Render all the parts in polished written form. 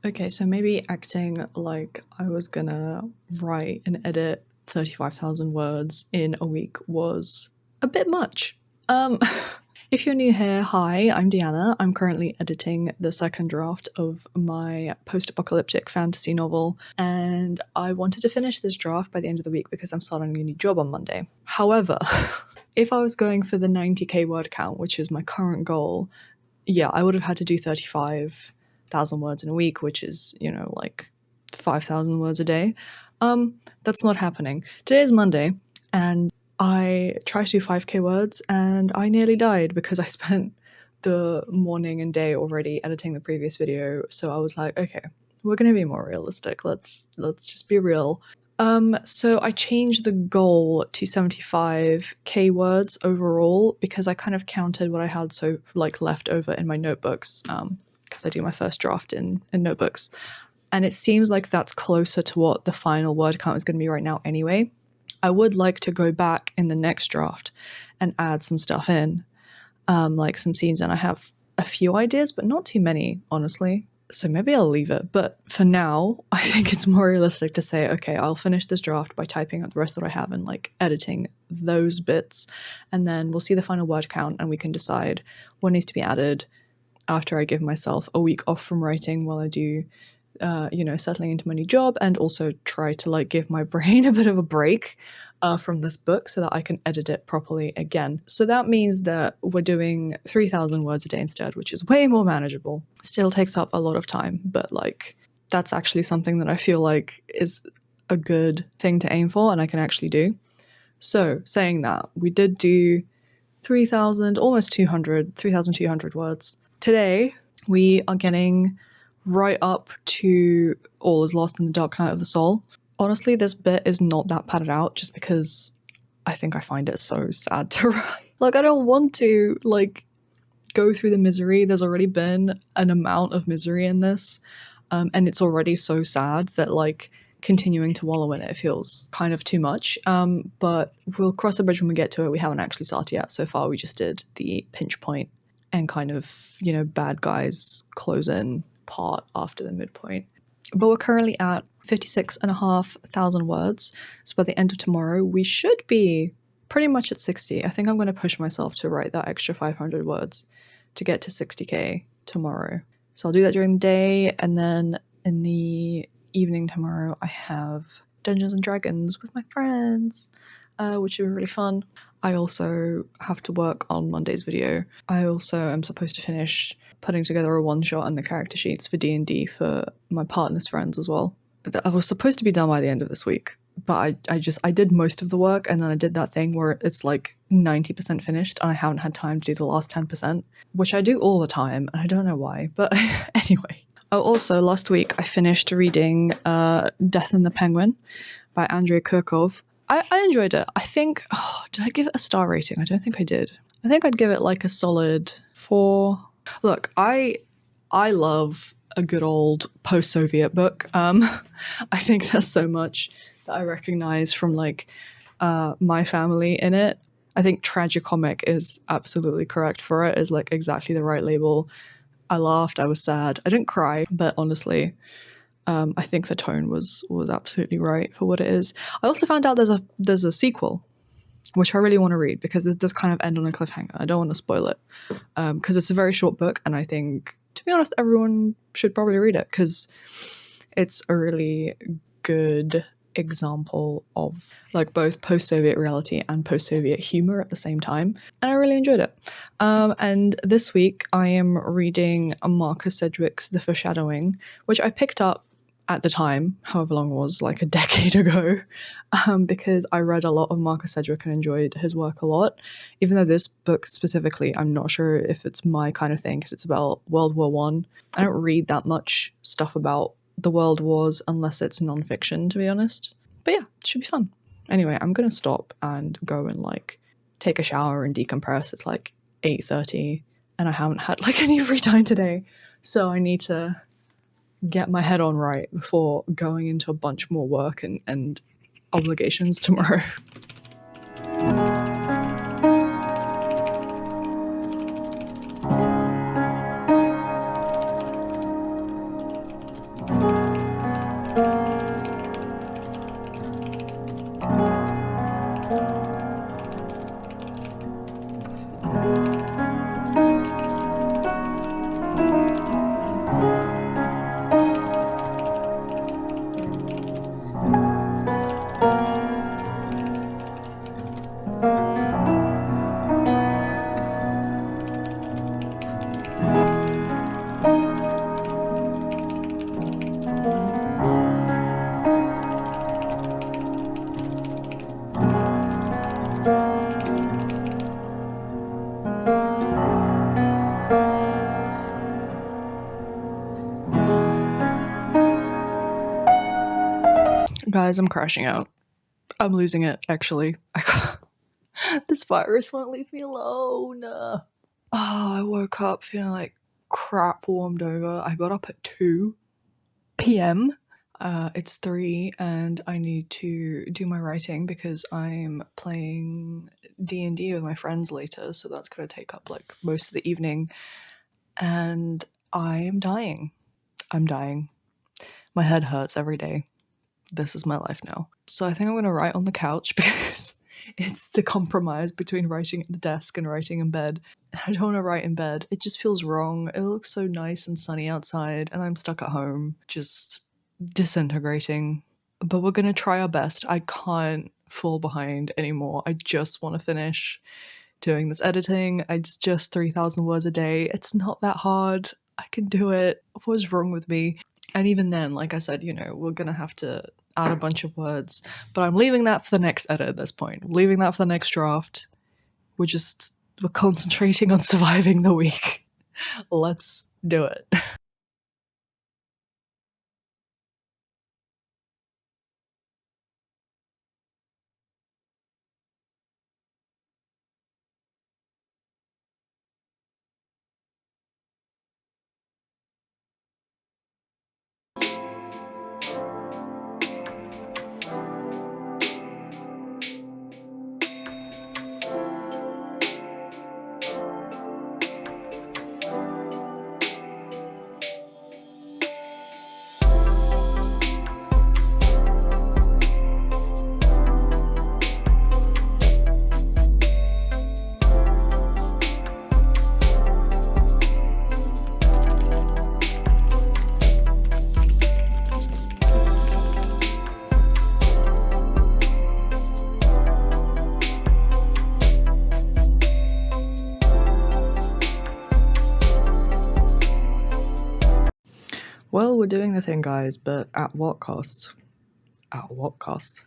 Okay, so maybe acting like I was gonna write and edit 35,000 words in a week was a bit much. Um, if you're new here, hi, I'm Deanna. I'm currently editing the second draft of my post-apocalyptic fantasy novel, and I wanted to finish this draft by the end of the week because I'm starting a new job on Monday. However, if I was going for the 90k word count, which is my current goal, yeah, I would have had to do 35,000 words in a week, which is, like 5,000 words a day. That's not happening. Today is Monday, and I tried to do 5k words, and I nearly died because I spent the morning and day already editing the previous video. So I was like, okay, we're gonna be more realistic. Let's just be real. So I changed the goal to 75k words overall because I kind of counted what I had left over in my notebooks, because I do my first draft in notebooks. And it seems like that's closer to what the final word count is going to be right now anyway. I would like to go back in the next draft and add some stuff in, like some scenes, and I have a few ideas, but not too many, honestly. So maybe I'll leave it. But for now, I think it's more realistic to say, okay, I'll finish this draft by typing out the rest that I have and like editing those bits. And then we'll see the final word count and we can decide what needs to be added after I give myself a week off from writing while I do, settling into my new job, and also try to like give my brain a bit of a break from this book so that I can edit it properly again. So that means that we're doing 3,000 words a day instead, which is way more manageable. Still takes up a lot of time, but like that's actually something that I feel like is a good thing to aim for and I can actually do. So saying that, we did do 3,000, almost 200, 3,200 words. Today, we are getting right up to All is Lost in the Dark Night of the Soul. Honestly, this bit is not that padded out just because I think I find it so sad to write. Like, I don't want to, like, go through the misery. There's already been an amount of misery in this, and it's already so sad that, like, continuing to wallow in it feels kind of too much. But we'll cross the bridge when we get to it. We haven't actually started yet. So far, we just did the pinch point and kind of, bad guys close in part after the midpoint. But we're currently at 56,500 words. So by the end of tomorrow, we should be pretty much at 60. I think I'm going to push myself to write that extra 500 words to get to 60k tomorrow. So I'll do that during the day, and then in the evening tomorrow, I have Dungeons and Dragons with my friends, which will be really fun. I also have to work on Monday's video. I also am supposed to finish putting together a one-shot and the character sheets for D&D for my partner's friends as well. I was supposed to be done by the end of this week, but I did most of the work, and then I did that thing where it's like 90% finished and I haven't had time to do the last 10%, which I do all the time, and I don't know why, but anyway. Oh, also, last week I finished reading Death and the Penguin by Andrei Kurkov. I enjoyed it. I think, did I give it a star rating? I don't think I did. I think I'd give it like a solid 4. Look, I love a good old post-Soviet book. I think there's so much that I recognize from like my family in it. I think tragicomic is absolutely correct for it, is like exactly the right label. I laughed, I was sad. I didn't cry, but honestly, I think the tone was absolutely right for what it is. I also found out there's a sequel, which I really want to read because this does kind of end on a cliffhanger. I don't want to spoil it because it's a very short book, and I think, to be honest, everyone should probably read it because it's a really good example of like both post-Soviet reality and post-Soviet humor at the same time, and I really enjoyed it. And this week I am reading Marcus Sedgwick's The Foreshadowing, which I picked up at the time, however long it was, like a decade ago, because I read a lot of Marcus Sedgwick and enjoyed his work a lot. Even though this book specifically, I'm not sure if it's my kind of thing because it's about World War One. I don't read that much stuff about the world wars unless it's non-fiction, to be honest. But yeah, it should be fun. Anyway, I'm gonna stop and go and like take a shower and decompress. It's like 8:30 and I haven't had like any free time today, so I need to get my head on right before going into a bunch more work and obligations tomorrow. Guys, I'm crashing out. I'm losing it, actually. This virus won't leave me alone. I woke up feeling like crap warmed over. I got up at 2 p.m. It's 3 and I need to do my writing because I'm playing D&D with my friends later, so that's going to take up like most of the evening. And I am dying. I'm dying. My head hurts every day. This is my life now. So I think I'm going to write on the couch because it's the compromise between writing at the desk and writing in bed. I don't want to write in bed. It just feels wrong. It looks so nice and sunny outside and I'm stuck at home, just disintegrating. But we're going to try our best. I can't fall behind anymore. I just want to finish doing this editing. It's just 3,000 words a day. It's not that hard. I can do it. What's wrong with me? And even then, like I said, you know, we're going to have to add a bunch of words, but I'm leaving that for the next edit at this point. I'm leaving that for the next draft. We're concentrating on surviving the week. Let's do it. Well, we're doing the thing, guys, but at what cost? At what cost?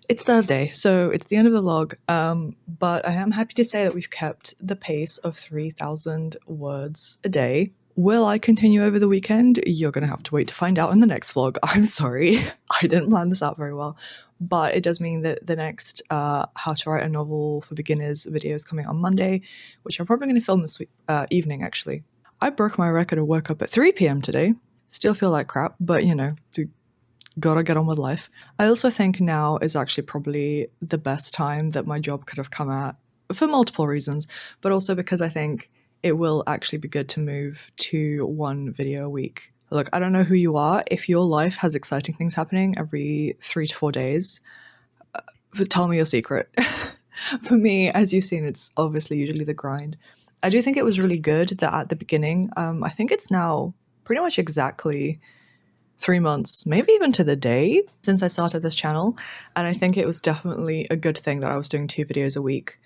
It's Thursday, so it's the end of the vlog, but I am happy to say that we've kept the pace of 3,000 words a day. Will I continue over the weekend? You're gonna have to wait to find out in the next vlog. I'm sorry, I didn't plan this out very well, but it does mean that the next How to Write a Novel for Beginners video is coming on Monday, which I'm probably going to film this evening, actually. I broke my record and woke up at 3 p.m. today. Still feel like crap, but you know, gotta get on with life. I also think now is actually probably the best time that my job could have come at for multiple reasons, but also because I think it will actually be good to move to one video a week. Look, I don't know who you are. If your life has exciting things happening every 3 to 4 days, tell me your secret. For me, as you've seen, it's obviously usually the grind. I do think it was really good that at the beginning, I think it's now pretty much exactly 3 months, maybe even to the day, since I started this channel. And I think it was definitely a good thing that I was doing 2 videos a week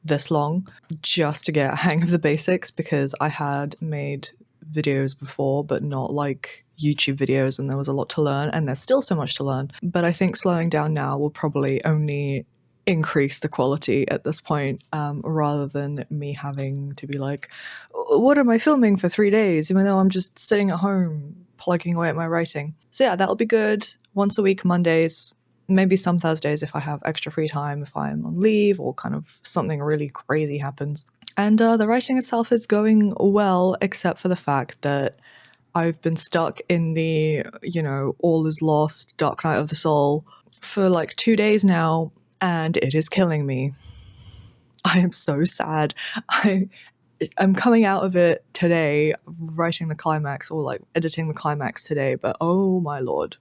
this long, just to get a hang of the basics, because I had made videos before, but not like YouTube videos, and there was a lot to learn, and there's still so much to learn. But I think slowing down now will probably only increase the quality at this point, rather than me having to be like, what am I filming for 3 days, even though I'm just sitting at home plugging away at my writing. So yeah, that'll be good. Once a week, Mondays, maybe some Thursdays if I have extra free time, if I'm on leave or kind of something really crazy happens. And the writing itself is going well, except for the fact that I've been stuck in the, you know, all is lost, dark night of the soul for like 2 days now, and it is killing me. I am so sad. I'm coming out of it today, writing the climax or like editing the climax today, but oh my lord.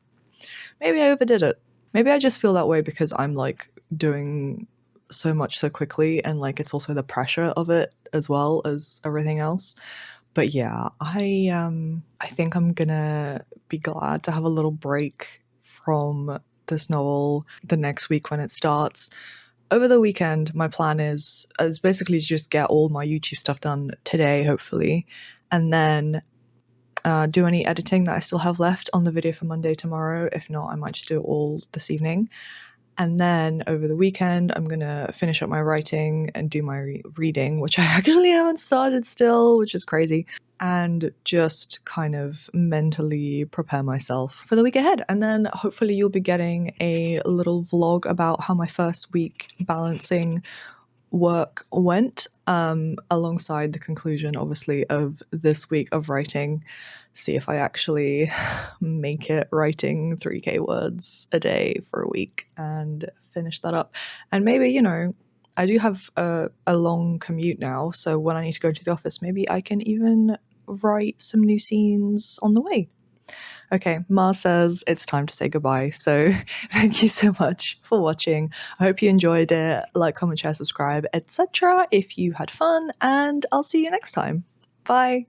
Maybe I overdid it. Maybe I just feel that way because I'm like doing so much so quickly, and like it's also the pressure of it as well as everything else. But yeah, I think I'm gonna be glad to have a little break from this novel the next week when it starts. Over the weekend, my plan is basically to just get all my YouTube stuff done today, hopefully, and then do any editing that I still have left on the video for Monday tomorrow. If not, I might just do it all this evening. And then over the weekend, I'm gonna finish up my writing and do my reading, which I actually haven't started still, which is crazy, and just kind of mentally prepare myself for the week ahead. And then hopefully you'll be getting a little vlog about how my first week balancing work went, alongside the conclusion, obviously, of this week of writing. See if I actually make it writing 3K words a day for a week and finish that up. And maybe, I do have a long commute now, so when I need to go to the office, maybe I can even write some new scenes on the way. Okay, Ma says it's time to say goodbye. So thank you so much for watching. I hope you enjoyed it. Like, comment, share, subscribe, etc. if you had fun, and I'll see you next time. Bye.